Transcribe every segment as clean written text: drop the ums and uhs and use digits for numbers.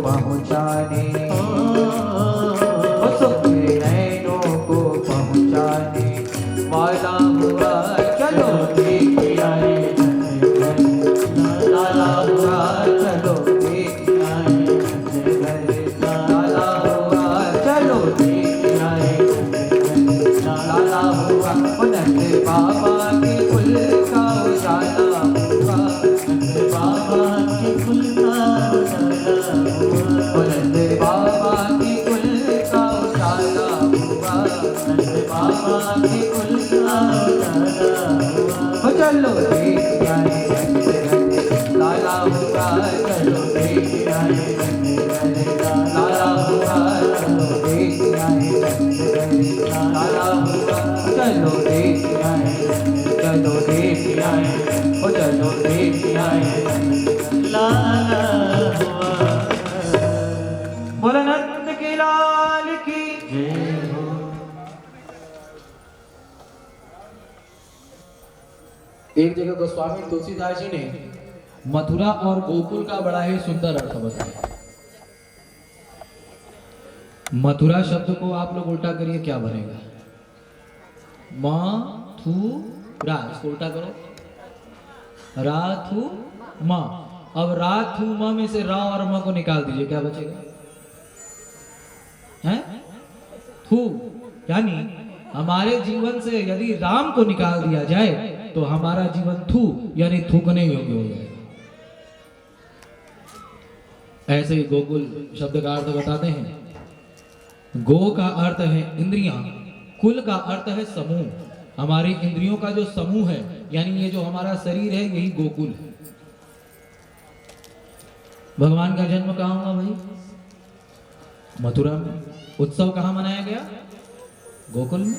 पहुँचाने, सुख नैनों को पहुँचाने वाला हुआ। चलो देख आए लाला हुआ, चलो देख आए लाला हुआ, चलो देख आए लाला हुआ। नंद बाबा के कुल का उजाला हुआ, नंद बाबा के कुल का उजाला हुआ, नंद बाबा के कुल का उजाला हुआ, नंद बाबा के कुल का उजाला हुआ। चलो देख आए लाला हुआ, चलो देख आए लाला हुआ, चलो देख आए लाला हुआ, चलो देख आए, चलो देख आए, ओ चलो देख आए लाला हुआ। बोलो नंद के लाल की जय हो। एक जगह गोस्वामी तुलसीदास जी ने मथुरा और गोकुल का बड़ा ही सुंदर अर्थ बताया। मथुरा शब्द को आप लोग उल्टा करिए, क्या बनेगा? मथुरा, इसको उल्टा करो, राथु म। अब राथु म में से रा और म को निकाल दीजिए, क्या बचेगा? हैं? थू। यानी हमारे जीवन से यदि राम को निकाल दिया जाए तो हमारा जीवन थू यानी थूकने योग्य हो जाएगा। ऐसे ही गोकुल शब्द का अर्थ बताते हैं। गो का अर्थ है इंद्रियां, कुल का अर्थ है समूह। हमारी इंद्रियों का जो समूह है, यानी ये जो हमारा शरीर है, यही गोकुल है। भगवान का जन्म कहाँ हुआ भाई? मथुरा में। उत्सव कहाँ मनाया गया? गोकुल में।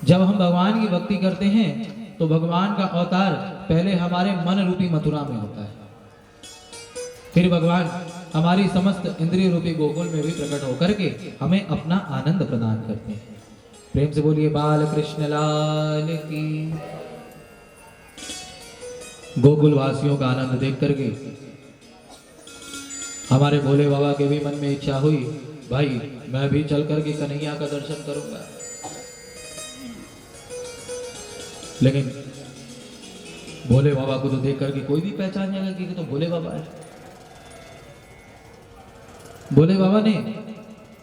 जब हम भगवान की भक्ति करते हैं तो भगवान का अवतार पहले हमारे मन रूपी मथुरा में होता है, फिर भगवान हमारी समस्त इंद्रिय रूपी गोकुल में भी प्रकट होकर के हमें अपना आनंद प्रदान करते हैं। प्रेम से बोलिए बाल कृष्ण लाल की। गोकुल वासियों का आनंद देख करके हमारे भोले बाबा के भी मन में इच्छा हुई, भाई मैं भी चल करके कन्हैया का दर्शन करूंगा। लेकिन भोले बाबा को तो देख करके कोई भी पहचान जाएगा कि तो भोले बाबा है। भोले बाबा ने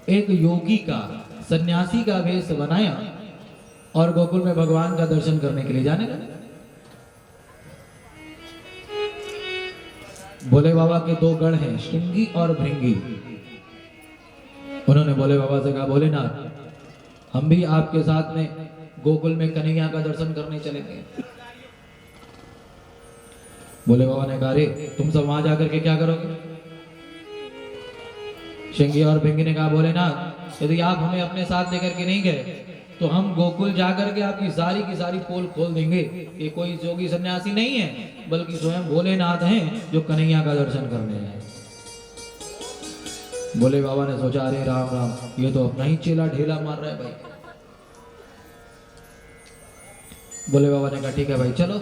एक योगी का, सन्यासी का वेश बनाया और गोकुल में भगवान का दर्शन करने के लिए जाने लगे। भोले बाबा के दो गण हैं, श्रृंगी और भृंगी। उन्होंने भोले बाबा से कहा, भोलेनाथ हम भी आपके साथ में गोकुल में कन्हैया का दर्शन करने चलेंगे। भोले बाबा ने कहा, अरे तुम सब वहां जाकर के क्या करोगे? श्रृंगी और भृंगी ने कहा, भोलेनाथ यदि आप हमें अपने साथ लेकर के नहीं गए तो हम गोकुल जाकर के आपकी सारी की सारी पोल खोल देंगे। ये कोई जोगी सन्यासी नहीं है, बल्कि स्वयं भोलेनाथ हैं जो कन्हैया का दर्शन करने आए। भोले बाबा ने सोचा, अरे राम राम, ये तो अपना ही चेला ढेला मार रहा है भाई। भोले बाबा ने कहा, ठीक है भाई चलो।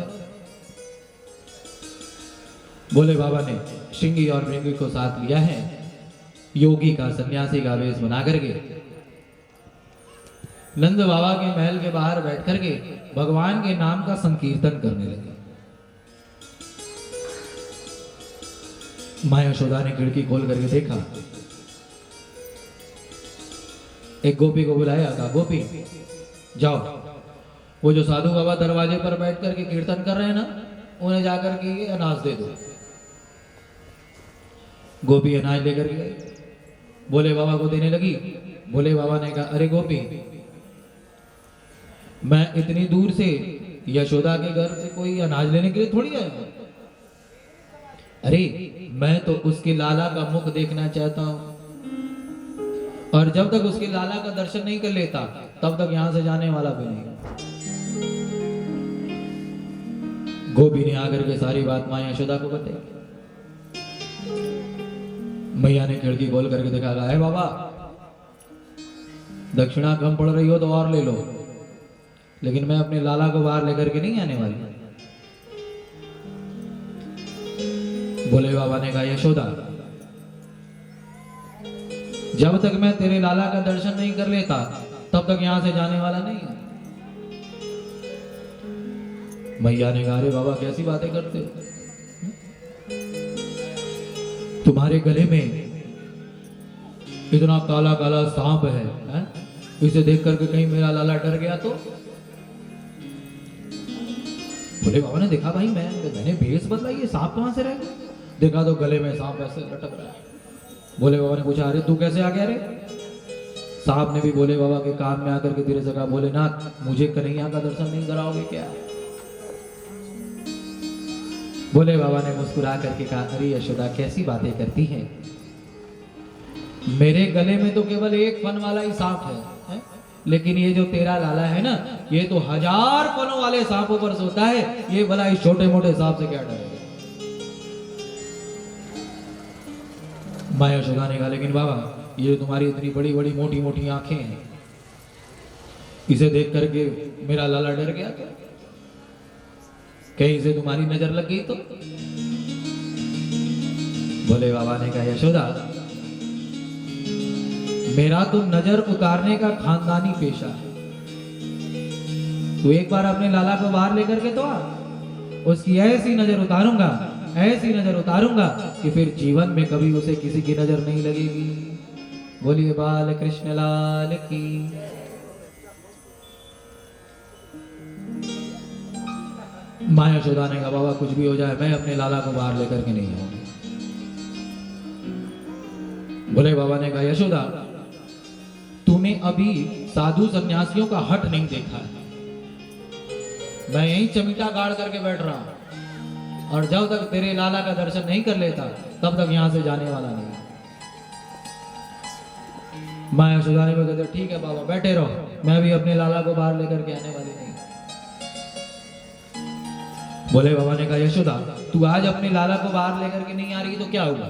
भोले बाबा ने श्रृंगी और भृंगी को साथ लिया है, योगी का, सन्यासी का वेश बना करके नंद बाबा के महल के बाहर बैठ करके भगवान के नाम का संकीर्तन करने लगे। माँ यशोदा ने खिड़की खोल करके देखा, एक गोपी को बुलाया, कहा गोपी जाओ, वो जो साधु बाबा दरवाजे पर बैठ करके कीर्तन कर रहे हैं ना, उन्हें जाकर के ये अनाज दे दो। गोपी अनाज लेकर के भोले बाबा को देने लगी। भोले बाबा ने कहा, अरे गोपी, मैं इतनी दूर से यशोदा के घर से कोई अनाज लेने के लिए थोड़ी आया हूं। अरे मैं तो उसके लाला का मुख देखना चाहता हूं, और जब तक उसके लाला का दर्शन नहीं कर लेता तब तक यहां से जाने वाला भी नहीं। गोपी ने आकर के सारी बात मां यशोदा को बताई। मैया ने खिड़की खोल करके देखा, है बाबा दक्षिणा कम पड़ रही हो तो और ले लो, लेकिन मैं अपने लाला को बाहर लेकर के नहीं आने वाली। भोले बाबा ने कहा, यशोदा जब तक मैं तेरे लाला का दर्शन नहीं कर लेता तब तक यहां से जाने वाला नहीं है। मैया ने कहा, अरे बाबा कैसी बातें करते हो, तुम्हारे गले में इतना काला काला सांप है? इसे देख करके कहीं मेरा लाला डर गया तो? बोले बाबा ने देखा, भाई मैंने भेष बदला, ये सांप कहां से रह गया? देखा तो गले में सांप ऐसे लटक रहा है। बोले बाबा ने पूछा, अरे तू कैसे आ गया रे? सांप ने भी बोले बाबा के कान में आकर के धीरे से कहा, भोलेनाथ मुझे कन्हैया का दर्शन नहीं कराओगे क्या? बोले बाबा ने मुस्कुरा करके कहा, अरे यशोदा कैसी बातें करती हैं, मेरे गले में तो केवल एक फन वाला ही सांप है, लेकिन ये जो तेरा लाला है ना, ये तो 1000 फनों वाले सांपों पर सोता है, ये भला इस छोटे मोटे सांप से क्या डरेगा? माया यशोदा ने कहा, लेकिन बाबा ये तुम्हारी इतनी बड़ी बड़ी मोटी मोटी आंखें हैं, इसे देख करके मेरा लाला डर गया क्या? कहीं से तुम्हारी नजर लग गई तो? बोले बाबा ने कहा, यशोदा मेरा तो नजर उतारने का खानदानी पेशा है। तू एक बार अपने लाला को बाहर लेकर के तो आ, उसकी ऐसी नजर उतारूंगा, ऐसी नजर उतारूंगा कि फिर जीवन में कभी उसे किसी की नजर नहीं लगेगी। बोलिए बाल कृष्ण लाल की। माया यशोदा ने कहा, बाबा कुछ भी हो जाए मैं अपने लाला को बाहर लेकर के नहीं आऊंगी। बोले बाबा ने कहा, यशोदा तूने अभी साधु सन्यासियों का हट नहीं देखा है, मैं यहीं चमीटा गाड़ करके बैठ रहा हूं, और जब तक तेरे लाला का दर्शन नहीं कर लेता तब तक यहां से जाने वाला नहीं। माया यशोदा ने भी कहते, ठीक है बाबा बैठे रहो, मैं भी अपने लाला को बाहर लेकर के आने वाली नहीं। बोले बाबा ने कहा, यशोदा तू आज अपने लाला को बाहर लेकर के नहीं आ रही तो क्या होगा?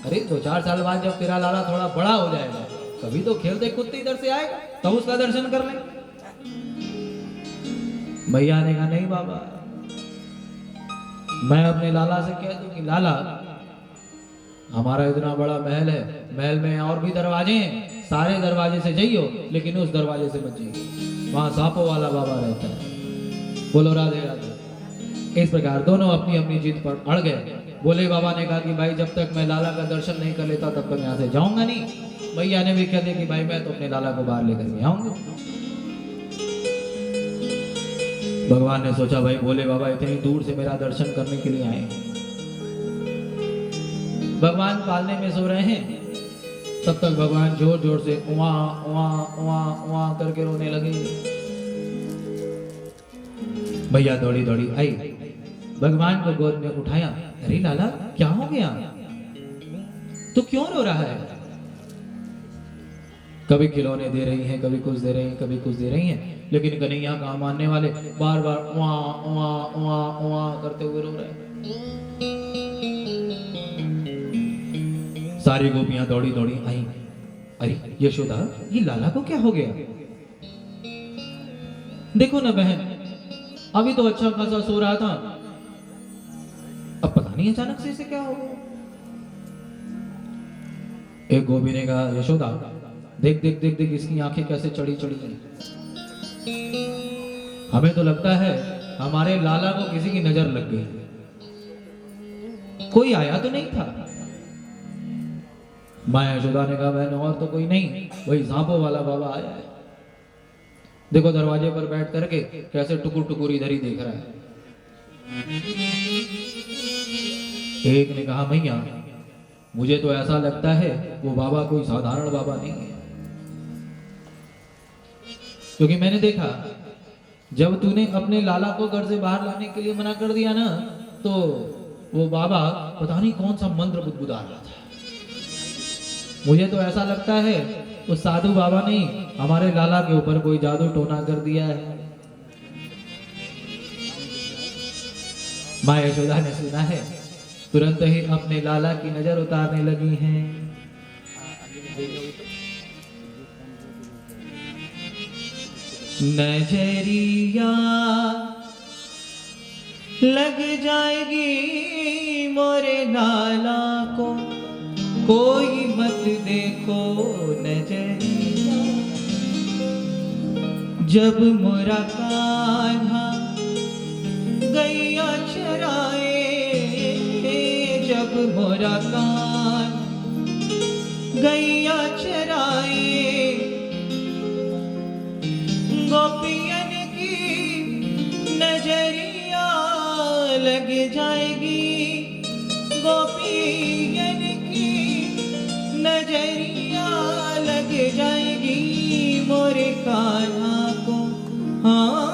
अरे 2-4 साल बाद जब तेरा लाला थोड़ा बड़ा हो जाएगा, कभी तो खेलते कूदते इधर से आएगा, तब उसका दर्शन कर ले। भैया ने कहा, नहीं बाबा मैं अपने लाला से कह दूं कि लाला हमारा इतना बड़ा महल है, महल में और भी दरवाजे हैं, सारे दरवाजे से जाइयो, लेकिन उस दरवाजे से मत जाइए, वहां सांपों वाला बाबा रहता है। बोलो राधे राधे। इस प्रकार दोनों अपनी अपनी जिद पर अड़ गए। बोले बाबा ने कहा कि भाई जब तक मैं लाला का दर्शन नहीं कर लेता तब तक यहाँ से जाऊंगा नहीं। भैया ने भी कह दिया कि भाई मैं तो अपने लाला को बाहर लेकर के आऊंगा। भगवान ने सोचा भाई बोले बाबा इतनी दूर से मेरा दर्शन करने के लिए आए, भगवान पालने में सो रहे हैं, तब तक भगवान जोर जोर से उआ उआ उआ उआ करके रोने लगे। भैया दौड़ी दौड़ी आई, भगवान को गोद में उठाया। अरे लाला क्या हो गया, तू क्यों रो रहा है? कभी खिलौने दे रही हैं, कभी कुछ दे रही हैं, कभी कुछ दे रही हैं, लेकिन कन्हैया का मानने वाले बार बार उआ उआ उआ उआ करते हुए रो रहे हैं। सारी गोपियां दौड़ी दौड़ी आई। अरे यशोदा ये लाला को क्या हो गया? देखो ना बहन, अभी तो अच्छा खासा सो रहा था, अब पता नहीं अचानक से इसे क्या हो गया। एक गोपी ने कहा, यशोदा देख देख देख देख इसकी आंखें कैसे चढ़ी चढ़ी हैं। हमें तो लगता है हमारे लाला को किसी की नजर लग गई, कोई आया तो नहीं था। माया यशोदा ने कहा, बहन और तो कोई नहीं, वही सांपों वाला बाबा आया है। देखो दरवाजे पर बैठ करके कैसे टुकुर टुकुर इधर ही देख रहा है। एक ने कहा, भैया मुझे तो ऐसा लगता है वो बाबा कोई साधारण बाबा नहीं है, क्योंकि मैंने देखा जब तूने अपने लाला को घर से बाहर लाने के लिए मना कर दिया ना, तो वो बाबा पता नहीं कौन सा मंत्र बुदबुदा रहा था। मुझे तो ऐसा लगता है उस साधु बाबा ने हमारे लाला के ऊपर कोई जादू टोना कर दिया है। माँ यशोदा ने सुना है, तुरंत ही अपने लाला की नजर उतारने लगी हैं। नजरिया लग जाएगी मोरे लाला को, कोई मत देखो नजरिया। जब मोरा कान्हा गैया चराए, जब मोरा कान्हा गैया चराए, गोपियन की नजरिया लग जाएगी, गोपियन की नजरिया लग जाएगी मोरे कान्हा को। हाँ